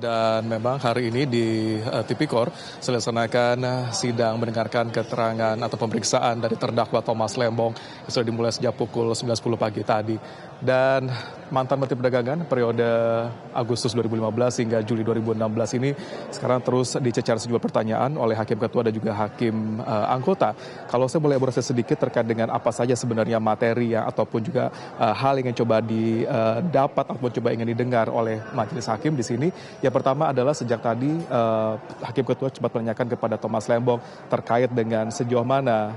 Dan memang hari ini di Tipikor dilaksanakan sidang mendengarkan keterangan atau pemeriksaan dari terdakwa Thomas Lembong yang sudah dimulai sejak pukul 9.10 pagi tadi. Dan mantan Menteri Perdagangan periode Agustus 2015 hingga Juli 2016 ini sekarang terus dicecar sejumlah pertanyaan oleh Hakim Ketua dan juga Hakim Anggota. Kalau saya boleh elaborasi sedikit terkait dengan apa saja sebenarnya materi ataupun juga hal yang coba didapat ataupun coba ingin didengar oleh Majelis Hakim di sini. Yang pertama adalah sejak tadi Hakim Ketua sempat menanyakan kepada Thomas Lembong terkait dengan sejauh mana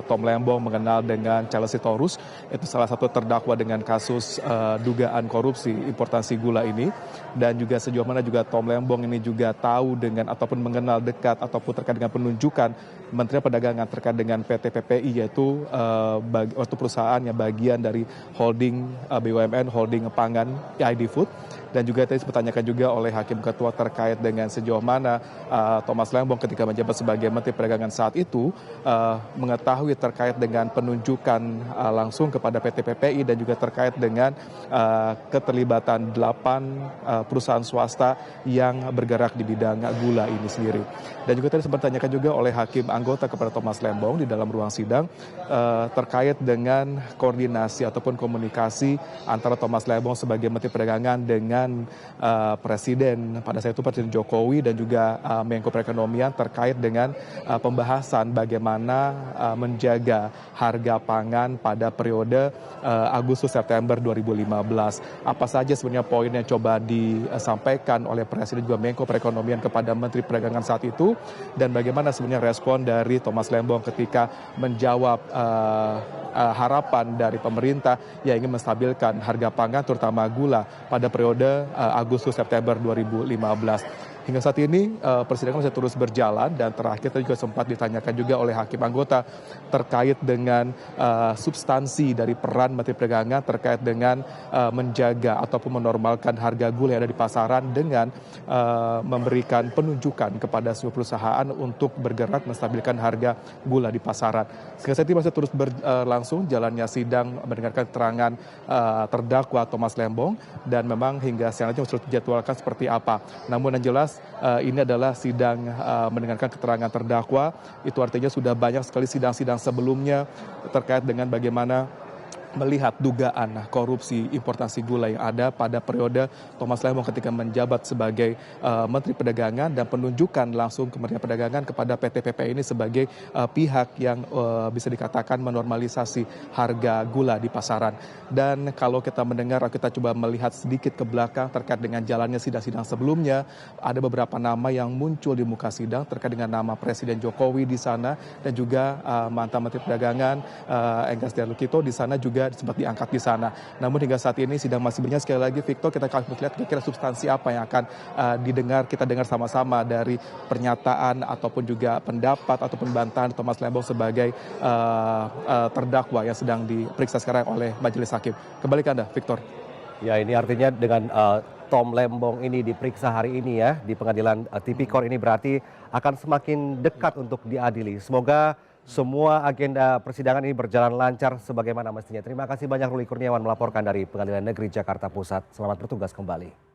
Tom Lembong mengenal dengan Charles Sitorus, itu salah satu terdakwa dengan kasus dugaan korupsi importasi gula ini, dan juga sejauh mana juga Tom Lembong ini juga tahu dengan ataupun mengenal dekat ataupun terkait dengan penunjukan Menteri Perdagangan terkait dengan PT PPI, yaitu perusahaan yang bagian dari holding BUMN, holding pangan ID Food. Dan juga tadi dipertanyakan juga oleh Hakim Ketua terkait dengan sejauh mana Thomas Lembong ketika menjabat sebagai Menteri Perdagangan saat itu mengetahui terkait dengan penunjukan langsung kepada PT PPI dan juga terkait dengan keterlibatan 8 perusahaan swasta yang bergerak di bidang gula ini sendiri. Dan juga tadi sempat ditanyakan juga oleh Hakim Anggota kepada Thomas Lembong di dalam ruang sidang terkait dengan koordinasi ataupun komunikasi antara Thomas Lembong sebagai Menteri Perdagangan dengan Presiden pada saat itu Presiden Jokowi dan juga Menko Perekonomian terkait dengan pembahasan bagaimana menjaga harga pangan pada periode Agustus September 2015. Apa saja sebenarnya poin yang coba disampaikan oleh Presiden juga Menko Perekonomian kepada Menteri Perdagangan saat itu, dan bagaimana sebenarnya respon dari Thomas Lembong ketika menjawab harapan dari pemerintah yang ingin menstabilkan harga pangan terutama gula pada periode Agustus September 2015. Hingga saat ini persidangan masih terus berjalan, dan terakhir tadi juga sempat ditanyakan juga oleh Hakim Anggota terkait dengan substansi dari peran Menteri Perdagangan terkait dengan menjaga ataupun menormalkan harga gula yang ada di pasaran dengan memberikan penunjukan kepada sebuah perusahaan untuk bergerak menstabilkan harga gula di pasaran. Hingga saat ini masih terus berlangsung jalannya sidang mendengarkan keterangan terdakwa Thomas Lembong, dan memang hingga selanjutnya sudah dijadwalkan seperti apa. Namun yang jelas ini adalah sidang mendengarkan keterangan terdakwa. Itu artinya sudah banyak sekali sidang-sidang sebelumnya terkait dengan bagaimana melihat dugaan korupsi importasi gula yang ada pada periode Thomas Lembong ketika menjabat sebagai Menteri Perdagangan, dan penunjukan langsung Kementerian Perdagangan kepada PT PPI ini sebagai pihak yang bisa dikatakan menormalisasi harga gula di pasaran. Dan kalau kita mendengar, kita coba melihat sedikit ke belakang terkait dengan jalannya sidang-sidang sebelumnya, ada beberapa nama yang muncul di muka sidang terkait dengan nama Presiden Jokowi di sana, dan juga mantan Menteri Perdagangan Enggar Tias Lukito di sana juga sempat diangkat di sana. Namun hingga saat ini sidang masih berjalan. Sekali lagi Victor, kita akan melihat kira-kira substansi apa yang akan kita dengar sama-sama dari pernyataan ataupun juga pendapat ataupun bantahan Thomas Lembong sebagai terdakwa yang sedang diperiksa sekarang oleh Majelis Hakim. Kembali ke Anda, Victor. Ya, ini artinya dengan Tom Lembong ini diperiksa hari ini ya di pengadilan Tipikor, ini berarti akan semakin dekat untuk diadili. Semoga semua agenda persidangan ini berjalan lancar sebagaimana mestinya. Terima kasih banyak Ruli Kurniawan melaporkan dari Pengadilan Negeri Jakarta Pusat. Selamat bertugas kembali.